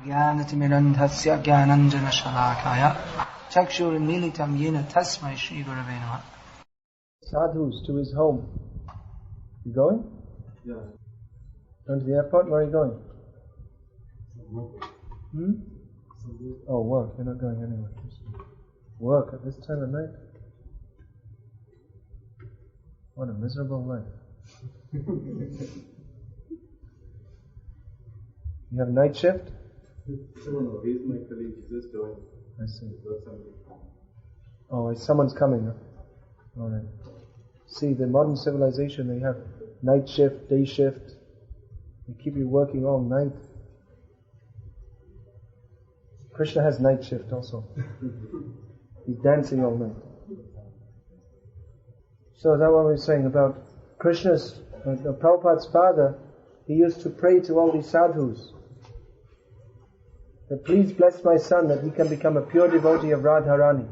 ज्ञानतिमिरन्धस्य ज्ञानञ्जनशलाकाय चक्षुर्मीलितं येन तस्मै श्रीगुरवे नमः. Sadhus to his home. You going? Yeah. Going to the airport? Where are you going? Oh, work. You're not going anywhere. Work at this time of night? What a miserable life. You have night shift? No, he's my colleague. He's just doing. I see. Something. Oh, someone's coming, huh? All right. See, the modern civilization, they have night shift, day shift. They keep you working all night. Krishna has night shift also. He's dancing all night. So that's what we were saying about Krishna's, Prabhupada's father. He used to pray to all these sadhus that please bless my son that he can become a pure devotee of Radharani.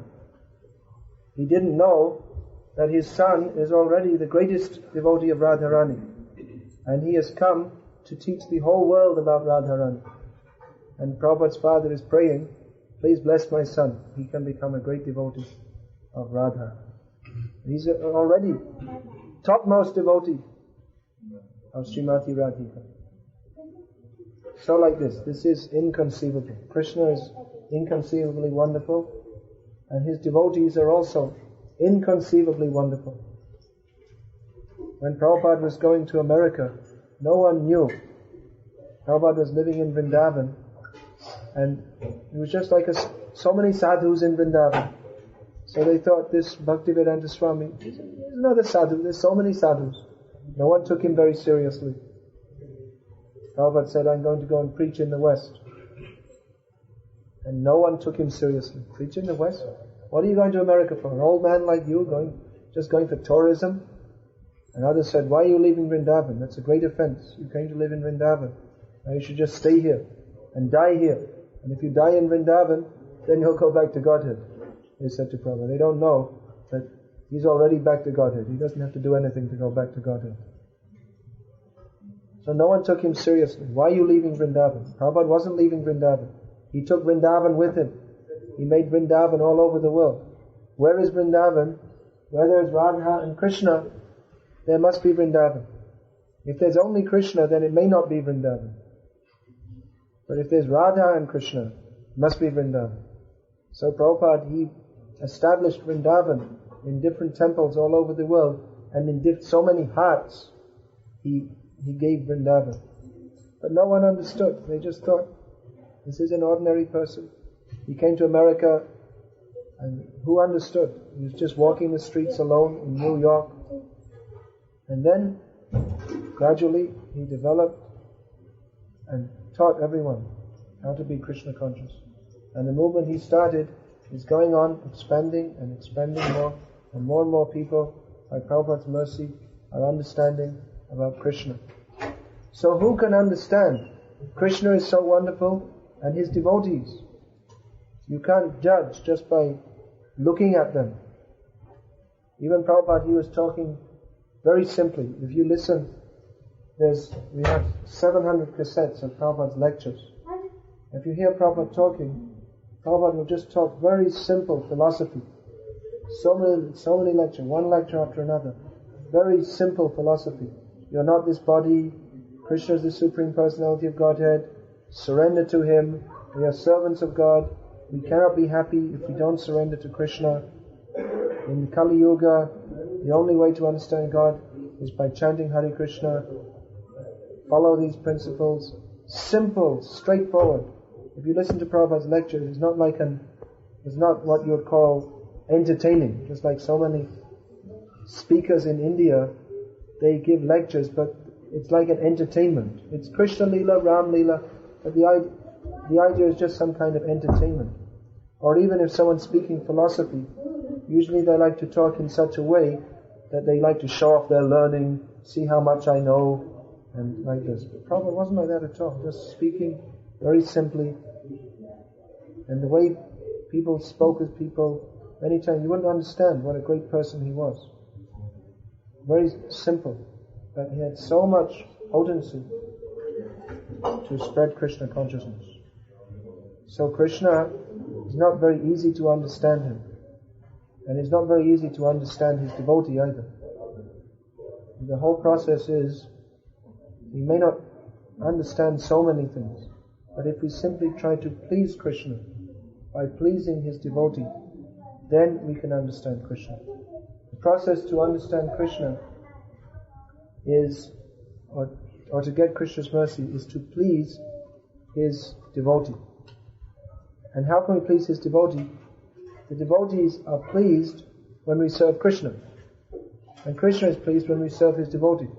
He didn't know that his son is already the greatest devotee of Radharani, and he has come to teach the whole world about Radharani. And Prabhupada's father is praying, please bless my son, he can become a great devotee of Radha. He's already topmost devotee of Srimati Radhika. So like this is inconceivable. Krishna is inconceivably wonderful, and his devotees are also inconceivably wonderful. When Prabhupada was going to America, no one knew. Prabhupada was living in Vrindavan, and it was just like so many sadhus in Vrindavan. So they thought this Bhaktivedanta Swami is another sadhu. There's so many sadhus. No one took him very seriously. Prabhupada said, I'm going to go and preach in the West. And no one took him seriously. Preach in the West? What are you going to America for? An old man like you just going for tourism? And others said, why are you leaving Vrindavan? That's a great offense. You came to live in Vrindavan. Now you should just stay here and die here. And if you die in Vrindavan, then you'll go back to Godhead. They said to Prabhupada. They don't know that he's already back to Godhead. He doesn't have to do anything to go back to Godhead. So no one took him seriously. Why are you leaving Vrindavan? Prabhupada wasn't leaving Vrindavan. He took Vrindavan with him. He made Vrindavan all over the world. Where is Vrindavan? Where there is Radha and Krishna, there must be Vrindavan. If there's only Krishna, then it may not be Vrindavan. But if there's Radha and Krishna, it must be Vrindavan. So Prabhupada, he established Vrindavan in different temples all over the world, and in so many hearts he gave Vrindavan. But no one understood. They just thought, this is an ordinary person. He came to America, and who understood? He was just walking the streets alone in New York. And then, gradually, he developed and taught everyone how to be Krishna conscious. And the movement he started is going on, expanding and expanding more, and more people, by Prabhupada's mercy, are understanding about Krishna. So who can understand? Krishna is so wonderful, and his devotees. You can't judge just by looking at them. Even Prabhupada, he was talking very simply. If you listen, we have 700 cassettes of Prabhupada's lectures. If you hear Prabhupada talking, Prabhupada will just talk very simple philosophy. So many lectures, one lecture after another. Very simple philosophy. You're not this body. Krishna is the Supreme Personality of Godhead. Surrender to Him. We are servants of God. We cannot be happy if we don't surrender to Krishna. In the Kali Yuga, the only way to understand God is by chanting Hare Krishna. Follow these principles. Simple, straightforward. If you listen to Prabhupada's lectures, it's not what you would call entertaining. Just like so many speakers in India, they give lectures, but it's like an entertainment. It's Krishna Leela, Ram Leela, but the idea is just some kind of entertainment. Or even if someone's speaking philosophy, usually they like to talk in such a way that they like to show off their learning, see how much I know, and like this. But Prabhupada wasn't like that at all, just speaking very simply. And the way people spoke with people, many times you wouldn't understand what a great person he was. Very simple, but he had so much potency to spread Krishna consciousness. So Krishna is not very easy to understand him. And it's not very easy to understand his devotee either. The whole process is, we may not understand so many things, but if we simply try to please Krishna by pleasing his devotee, then we can understand Krishna. The process to understand Krishna is, or to get Krishna's mercy, is to please his devotee. And how can we please his devotee? The devotees are pleased when we serve Krishna. And Krishna is pleased when we serve his devotee.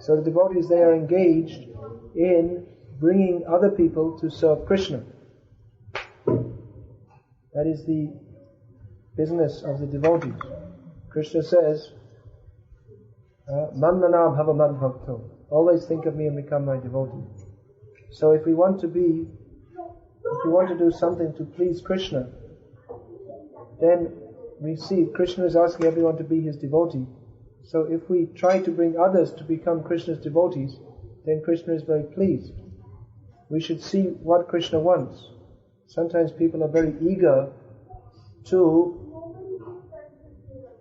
So the devotees, they are engaged in bringing other people to serve Krishna. That is the business of the devotees. Krishna says, Manmana bhava mad bhakto. Always think of me and become my devotee. So if we want to do something to please Krishna, then we see Krishna is asking everyone to be his devotee. So if we try to bring others to become Krishna's devotees, then Krishna is very pleased. We should see what Krishna wants. Sometimes people are very eager to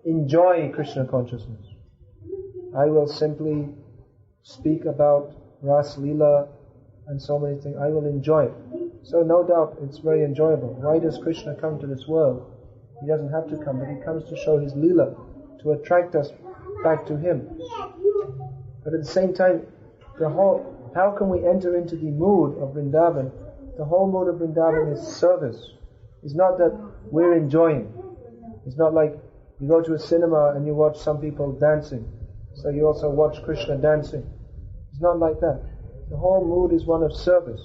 enjoy Krishna consciousness. I will simply speak about Ras Leela and so many things. I will enjoy it. So no doubt it's very enjoyable. Why does Krishna come to this world? He doesn't have to come, but he comes to show his Leela, to attract us back to him. But at the same time, how can we enter into the mood of Vrindavan? The whole mood of Vrindavan is service. It's not that we're enjoying. It's not like you go to a cinema and you watch some people dancing, so you also watch Krishna dancing. It's not like that. The whole mood is one of service.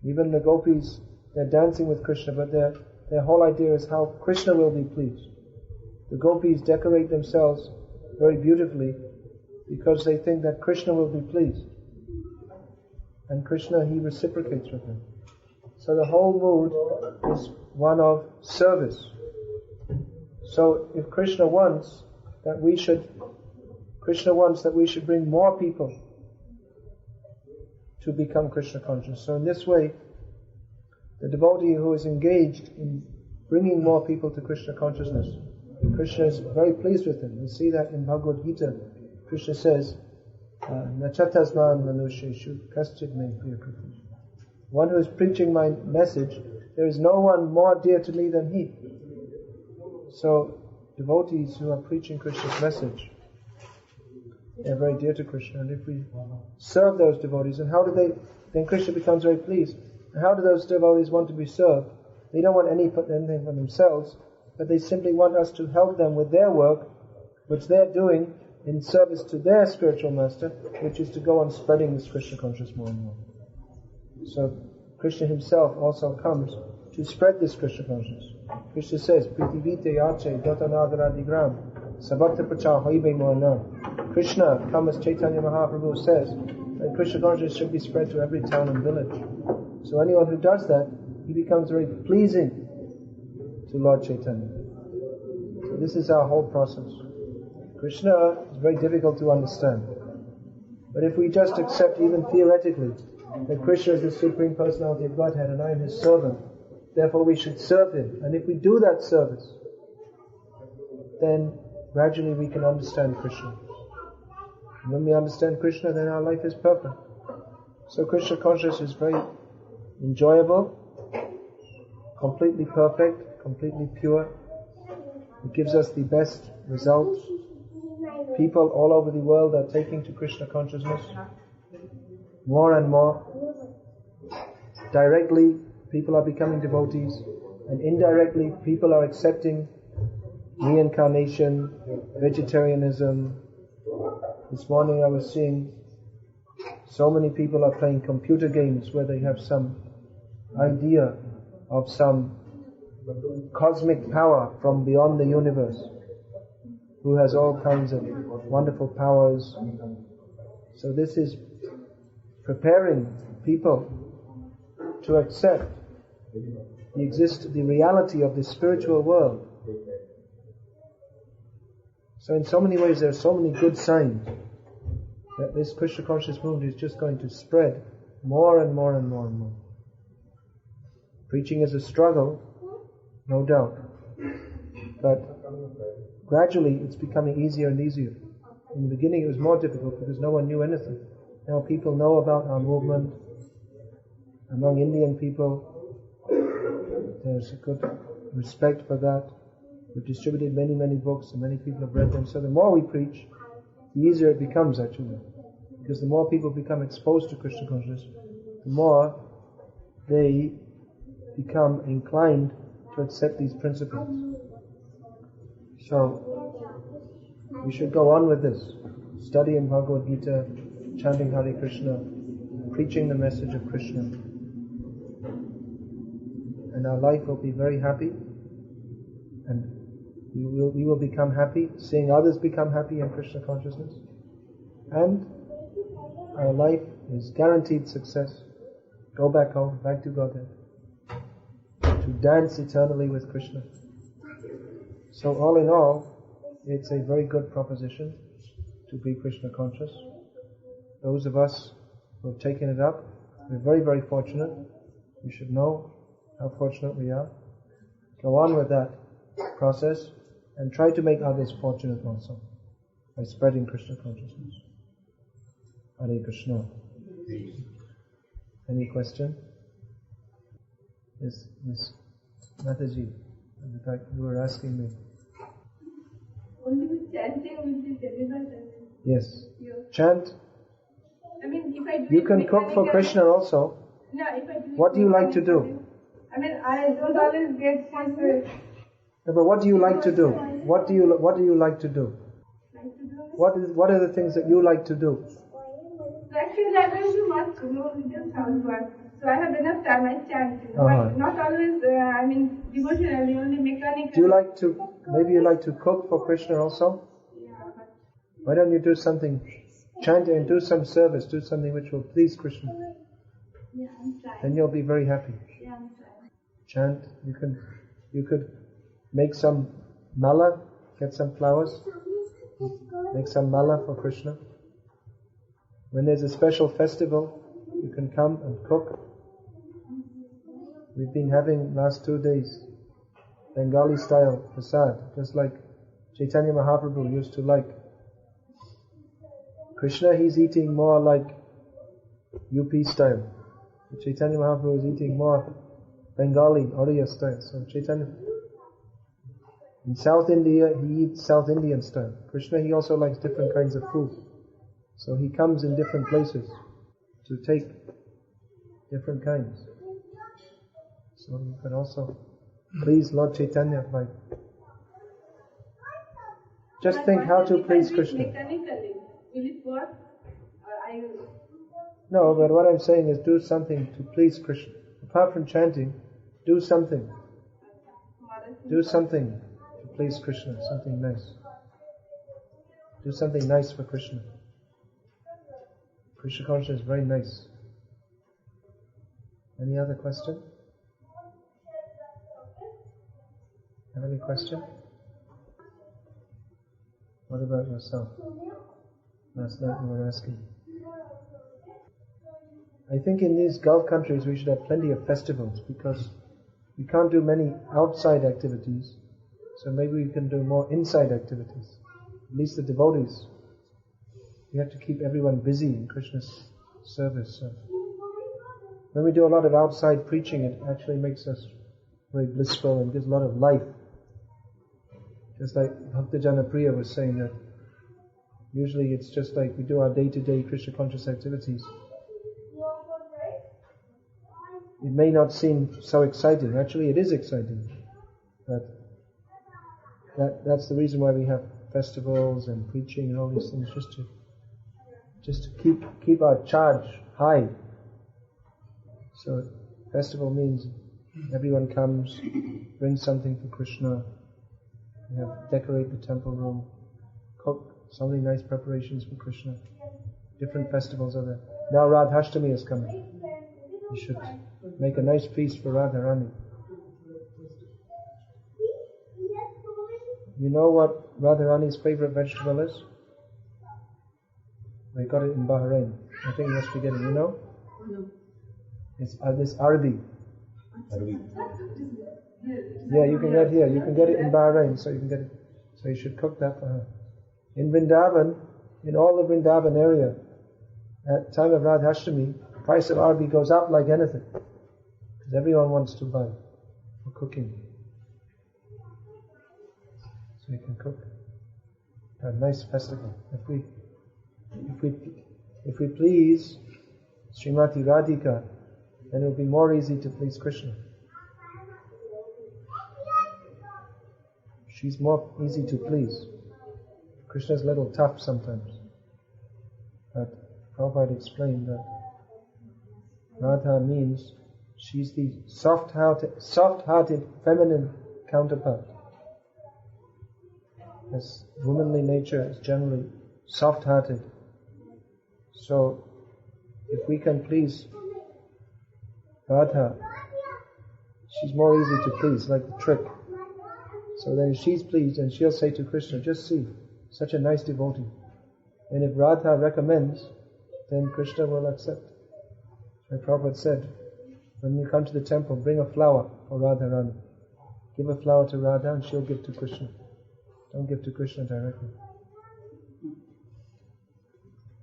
Even the gopis, they're dancing with Krishna, but their whole idea is how Krishna will be pleased. The gopis decorate themselves very beautifully because they think that Krishna will be pleased. And Krishna, he reciprocates with them. So the whole mood is one of service. So if Krishna wants that we should bring more people to become Krishna conscious. So in this way, the devotee who is engaged in bringing more people to Krishna consciousness, Krishna is very pleased with him. We see that in Bhagavad-gita. Krishna says, Nachatasman manusheshu kaschid me priyakriti. One who is preaching my message, there is no one more dear to me than he. So, devotees who are preaching Krishna's message, they're very dear to Krishna. And if we serve those devotees, and then Krishna becomes very pleased. And how do those devotees want to be served? They don't want anything for themselves, but they simply want us to help them with their work, which they're doing in service to their spiritual master, which is to go on spreading this Krishna consciousness more and more. So Krishna himself also comes to spread this Krishna consciousness. Krishna says, Pritivite yache datanagara sabhakta pracha hoibe mohanam. Krishna, come as Chaitanya Mahaprabhu says, that Krishna consciousness should be spread to every town and village. So anyone who does that, he becomes very pleasing to Lord Chaitanya. So this is our whole process. Krishna is very difficult to understand. But if we just accept even theoretically that Krishna is the Supreme Personality of Godhead and I am his servant, therefore we should serve him. And if we do that service, then gradually we can understand Krishna. And when we understand Krishna, then our life is perfect. So Krishna consciousness is very enjoyable, completely perfect, completely pure. It gives us the best results. People all over the world are taking to Krishna consciousness more and more. Directly, people are becoming devotees, and indirectly, people are accepting reincarnation, vegetarianism. This morning I was seeing so many people are playing computer games where they have some idea of some cosmic power from beyond the universe, who has all kinds of wonderful powers. So this is preparing people to accept the reality of the spiritual world. So in so many ways there are so many good signs that this Krishna conscious movement is just going to spread more and more and more and more. Preaching is a struggle, no doubt. But gradually it's becoming easier and easier. In the beginning it was more difficult because no one knew anything. Now people know about our movement. Among Indian people, there's a good respect for that. We've distributed many, many books and many people have read them. So the more we preach, the easier it becomes actually. Because the more people become exposed to Krishna consciousness, the more they become inclined to accept these principles. So, we should go on with this. Studying Bhagavad-gita, chanting Hare Krishna, preaching the message of Krishna. And our life will be very happy. And we will become happy, seeing others become happy in Krishna consciousness. And our life is guaranteed success. Go back home, back to Godhead. To dance eternally with Krishna. So all in all, it's a very good proposition to be Krishna conscious. Those of us who have taken it up, we're very, very fortunate. We should know how fortunate we are. Go on with that process and try to make others fortunate also by spreading Krishna consciousness. Hare Krishna. Any question? Yes, Mataji, in fact, you were asking me. Only with chanting will be delivered. Yes. Chant. I mean, if I do you can cook for Krishna also. No, if I do what do you like to do? I mean, I don't always get this. No, but what do you like to do? What do you like to do? What are the things that you like to do? Actually, I don't do much, just housework. So I have enough time, I chant. But not always, devotionally, only mechanically. Do you like to, maybe you like to cook for Krishna also? Yeah. Why don't you do something, chant and do some service, do something which will please Krishna. Yeah, I'm trying. Then you'll be very happy. Yeah, I'm trying. Chant, you could make some mala, get some flowers, make some mala for Krishna. When there's a special festival, you can come and cook. We've been having last 2 days Bengali style prasad, just like Chaitanya Mahaprabhu used to like. Krishna, he's eating more like UP style. Chaitanya Mahaprabhu is eating more Bengali, Oriya style. So Chaitanya, in South India, he eats South Indian style. Krishna, he also likes different kinds of food. So he comes in different places to take different kinds. So you can also please Lord Chaitanya by just think how to please Krishna. Mechanically, will it work? No, but what I'm saying is do something to please Krishna. Apart from chanting, do something. Do something to please Krishna, something nice. Do something nice for Krishna. Krishna consciousness is very nice. Any other question? Have any question? What about yourself? Last night you were asking. I think in these Gulf countries we should have plenty of festivals because we can't do many outside activities. So maybe we can do more inside activities. At least the devotees. We have to keep everyone busy in Krishna's service. So when we do a lot of outside preaching, it actually makes us very blissful and gives a lot of life. Just like Bhaktijana Priya was saying that usually it's just like we do our day-to-day Krishna conscious activities. It may not seem so exciting. Actually, it is exciting. But that's the reason why we have festivals and preaching and all these things, just to keep our charge high. So festival means everyone comes, brings something for Krishna. We have decorate the temple room, cook so many nice preparations for Krishna. Different festivals are there. Now Radhashtami is coming. You should make a nice feast for Radharani. You know what Radharani's favorite vegetable is? I got it in Bahrain. I think you must be getting, you know? It's this Arabi. Yeah, you can get here. You can get it in Bahrain, so you can get it. So you should cook that for her. In Vrindavan, in all the Vrindavan area, at time of Radhashtami, the price of Arabi goes up like anything. Because everyone wants to buy for cooking. So you can cook. A nice festival. If we please Srimati Radhika, then it will be more easy to please Krishna. She's more easy to please. Krishna's a little tough sometimes. But Prabhupada explained that Radha means she's the soft-hearted feminine counterpart. As womanly nature is generally soft-hearted. So, if we can please Radha, she's more easy to please, like the trick. So then she's pleased and she'll say to Krishna, just see, such a nice devotee. And if Radha recommends, then Krishna will accept. So Prabhupada said, when you come to the temple, bring a flower for Radharani. Give a flower to Radha and she'll give to Krishna. Don't give to Krishna directly.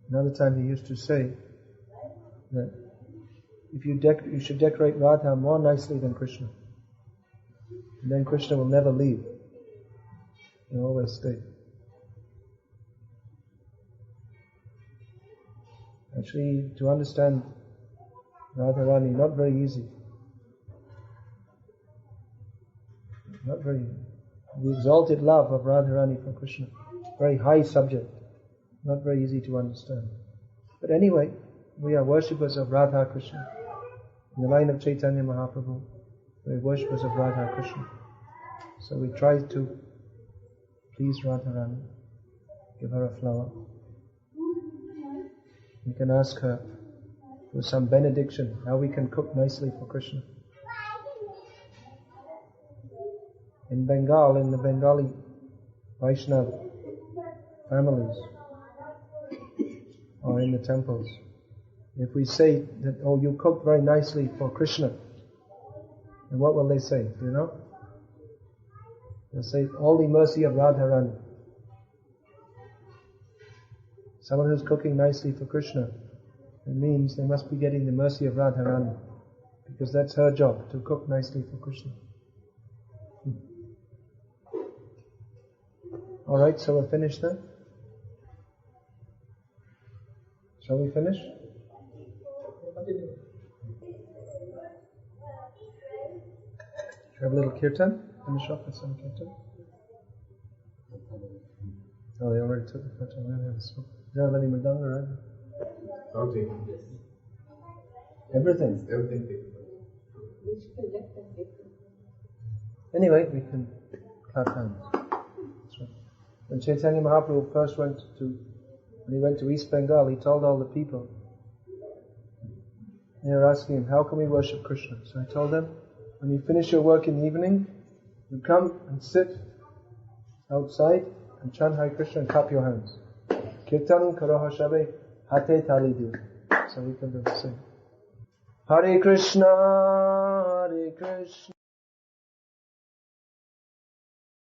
Another time he used to say that if you should decorate Radha more nicely than Krishna. And then Krishna will never leave. He'll always stay. Actually, to understand Radharani, not very easy. Not very easy. The exalted love of Radharani for Krishna. Very high subject. Not very easy to understand. But anyway, we are worshippers of Radha Krishna. In the line of Chaitanya Mahaprabhu, we are worshippers of Radha Krishna. So we try to please Radharani. Give her a flower. We can ask her for some benediction, how we can cook nicely for Krishna. In Bengal, in the Bengali Vaishnava families, or in the temples, if we say that, oh, you cook very nicely for Krishna, then what will they say? Do you know? They'll say, all the mercy of Radharani. Someone who's cooking nicely for Krishna, it means they must be getting the mercy of Radharani, because that's her job, to cook nicely for Krishna. Alright, so we'll finish then? Shall we finish? Have a little kirtan? Finish off with some kirtan? Oh, they already took the kirtan. We don't have any mridanga, right? Okay. Everything? Everything. Anyway, we can clap hands. When Chaitanya Mahaprabhu first when he went to East Bengal, he told all the people, they were asking him, how can we worship Krishna? So he told them, when you finish your work in the evening, you come and sit outside and chant Hare Krishna and clap your hands. Kirtan karoha shabe hate tali di. So we can do the same. Hare Krishna, Hare Krishna.